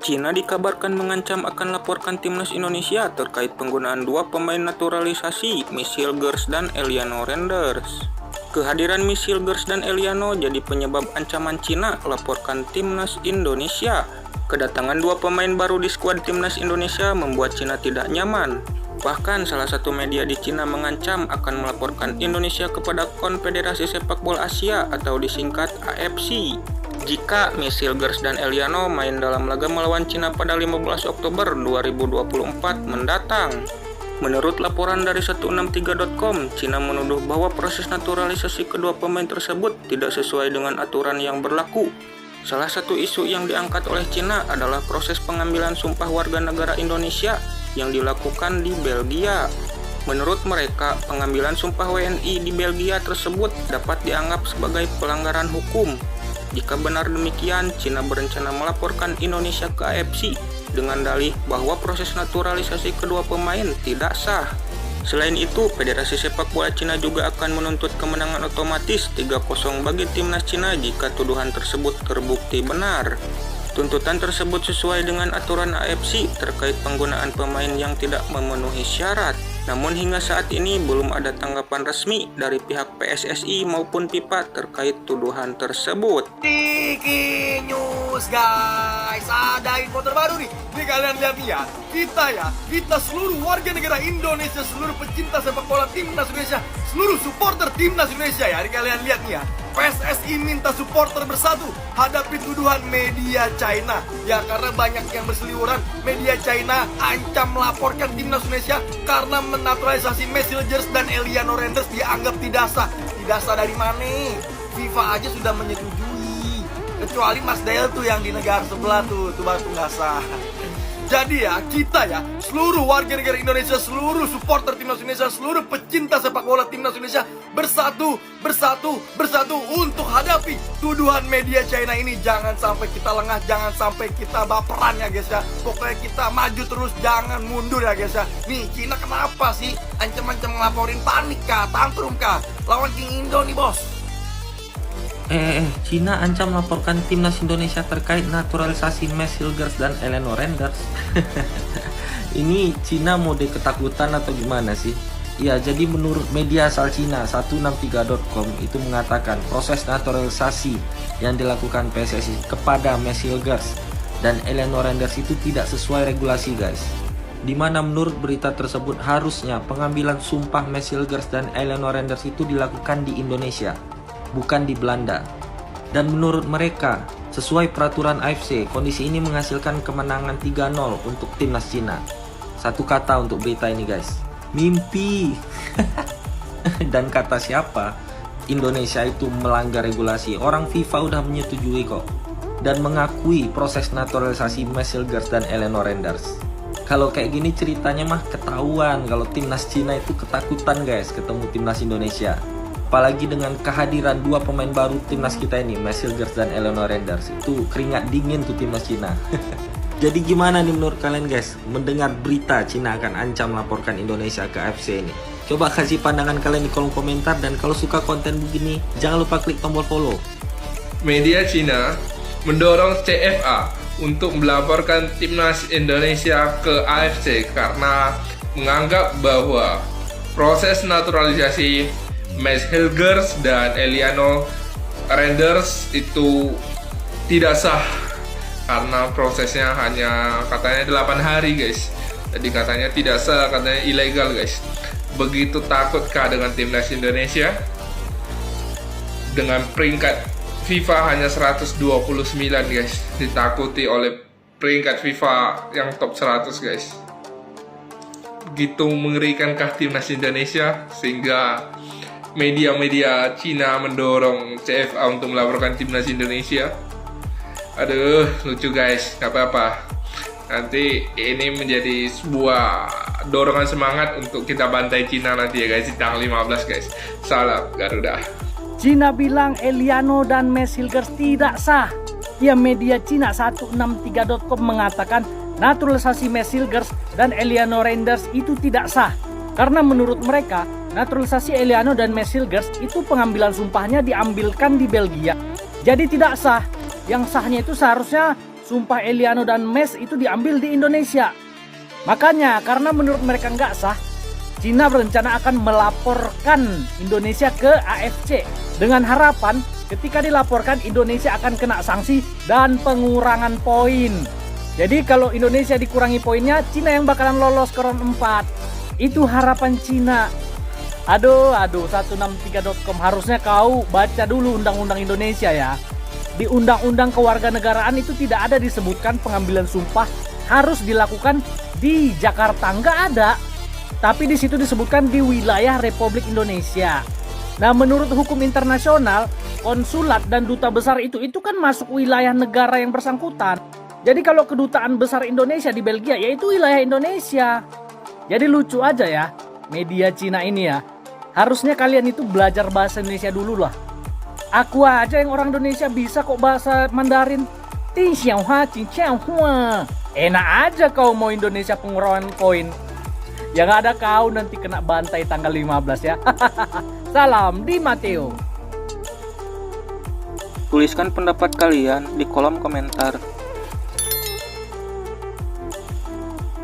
Cina dikabarkan mengancam akan laporkan timnas Indonesia terkait penggunaan dua pemain naturalisasi, Michel Gers dan Eliano Renders. Kehadiran Michel Gers dan Eliano jadi penyebab ancaman Cina laporkan timnas Indonesia. Kedatangan dua pemain baru di skuad timnas Indonesia membuat Cina tidak nyaman. Bahkan salah satu media di Cina mengancam akan melaporkan Indonesia kepada Konfederasi Sepak Bola Asia atau disingkat AFC. Jika Michel Gers dan Eliano main dalam laga melawan Cina pada 15 Oktober 2024 mendatang. Menurut laporan dari 163.com, Cina menuduh bahwa proses naturalisasi kedua pemain tersebut tidak sesuai dengan aturan yang berlaku. Salah satu isu yang diangkat oleh Cina adalah proses pengambilan sumpah warga negara Indonesia yang dilakukan di Belgia. Menurut mereka, pengambilan sumpah WNI di Belgia tersebut dapat dianggap sebagai pelanggaran hukum. Jika benar demikian, Cina berencana melaporkan Indonesia ke AFC dengan dalih bahwa proses naturalisasi kedua pemain tidak sah. Selain itu, Federasi Sepak Bola Cina juga akan menuntut kemenangan otomatis 3-0 bagi timnas Cina jika tuduhan tersebut terbukti benar. Tuntutan tersebut sesuai dengan aturan AFC terkait penggunaan pemain yang tidak memenuhi syarat. Namun hingga saat ini belum ada tanggapan resmi dari pihak PSSI maupun FIFA terkait tuduhan tersebut. Tiki News guys, ada info terbaru nih. Nih kalian lihat nih ya, kita seluruh warga negara Indonesia, seluruh pecinta sepak bola timnas Indonesia, seluruh supporter timnas Indonesia ya. Ini kalian lihat nih ya, PSSI minta supporter bersatu hadapi tuduhan media China. Ya karena banyak yang berseliweran, media China ancam melaporkan timnas Indonesia karena menaturalisasi Michel Gers dan Eliano Renders dianggap tidak sah. Tidak sah dari mana? FIFA aja sudah menyetujui. Kecuali Mas Del tuh yang di negara sebelah tuh baru nggak sah. Jadi ya, kita ya, seluruh warga negara Indonesia, seluruh supporter timnas Indonesia, seluruh pecinta sepak bola timnas Indonesia bersatu untuk hadapi tuduhan media China ini. Jangan sampai kita lengah, jangan sampai kita baperan ya guys ya. Pokoknya kita maju terus, jangan mundur ya guys ya. Nih, Cina kenapa sih ancam-ancam ngelaporin, panik kah, tantrum kah? Lawan King Indo nih bos. Cina ancam melaporkan timnas Indonesia terkait naturalisasi Michel Gers dan Eliano Renders. Ini Cina mode ketakutan atau gimana sih? Ya, jadi menurut media asal Cina 163.com itu mengatakan proses naturalisasi yang dilakukan PSSI kepada Michel Gers dan Eliano Renders itu tidak sesuai regulasi guys. Dimana menurut berita tersebut harusnya pengambilan sumpah Michel Gers dan Eliano Renders itu dilakukan di Indonesia, bukan di Belanda. Dan menurut mereka, sesuai peraturan AFC, kondisi ini menghasilkan kemenangan 3-0 untuk timnas Cina. Satu kata untuk berita ini guys, mimpi. Dan kata siapa? Indonesia itu melanggar regulasi. Orang FIFA udah menyetujui kok dan mengakui proses naturalisasi Michel Gers dan Eliano Renders. Kalau kayak gini ceritanya mah ketahuan kalau timnas Cina itu ketakutan guys ketemu timnas Indonesia. Apalagi dengan kehadiran dua pemain baru timnas kita ini, Michel Gers dan Eliano Renders, itu keringat dingin tuh timnas Cina. Jadi gimana nih menurut kalian guys mendengar berita Cina akan ancam melaporkan Indonesia ke AFC ini? Coba kasih pandangan kalian di kolom komentar, dan kalau suka konten begini jangan lupa klik tombol follow. Media Cina mendorong CFA untuk melaporkan timnas Indonesia ke AFC karena menganggap bahwa proses naturalisasi Michel Gers dan Eliano Renders itu tidak sah karena prosesnya hanya katanya 8 hari guys. Jadi katanya tidak sah, katanya ilegal guys. Begitu takutkah dengan timnas Indonesia? Dengan peringkat FIFA hanya 129 guys, ditakuti oleh peringkat FIFA yang top 100 guys. Begitu mengerikankah timnas Indonesia sehingga media-media Cina mendorong CFA untuk melaporkan timnas Indonesia? Aduh, lucu guys, gak apa-apa. Nanti ini menjadi sebuah dorongan semangat untuk kita bantai Cina nanti ya guys, di tanggal 15 guys. Salam Garuda. Cina bilang Eliano dan Michel Gers tidak sah. Ya, media Cina 163.com mengatakan naturalisasi Michel Gers dan Eliano Renders itu tidak sah. Karena menurut mereka, naturalisasi Eliano dan Michel Gers itu pengambilan sumpahnya diambilkan di Belgia. Jadi tidak sah. Yang sahnya itu seharusnya sumpah Eliano dan Mes itu diambil di Indonesia. Makanya karena menurut mereka nggak sah, Cina berencana akan melaporkan Indonesia ke AFC dengan harapan ketika dilaporkan Indonesia akan kena sanksi dan pengurangan poin. Jadi kalau Indonesia dikurangi poinnya, Cina yang bakalan lolos ke round 4. Itu harapan Cina. Aduh, 163.com, harusnya kau baca dulu undang-undang Indonesia ya. Di undang-undang kewarganegaraan itu tidak ada disebutkan pengambilan sumpah harus dilakukan di Jakarta, nggak ada. Tapi di situ disebutkan di wilayah Republik Indonesia. Nah, menurut hukum internasional, konsulat dan duta besar itu kan masuk wilayah negara yang bersangkutan. Jadi kalau kedutaan besar Indonesia di Belgia, yaitu wilayah Indonesia. Jadi lucu aja ya, media Cina ini ya. Harusnya kalian itu belajar bahasa Indonesia dulu lah. Aku aja yang orang Indonesia bisa kok bahasa Mandarin. Enak aja kau mau Indonesia pengurangan poin. Yang ada kau nanti kena bantai tanggal 15 ya. Salam di Mateo. Tuliskan pendapat kalian di kolom komentar.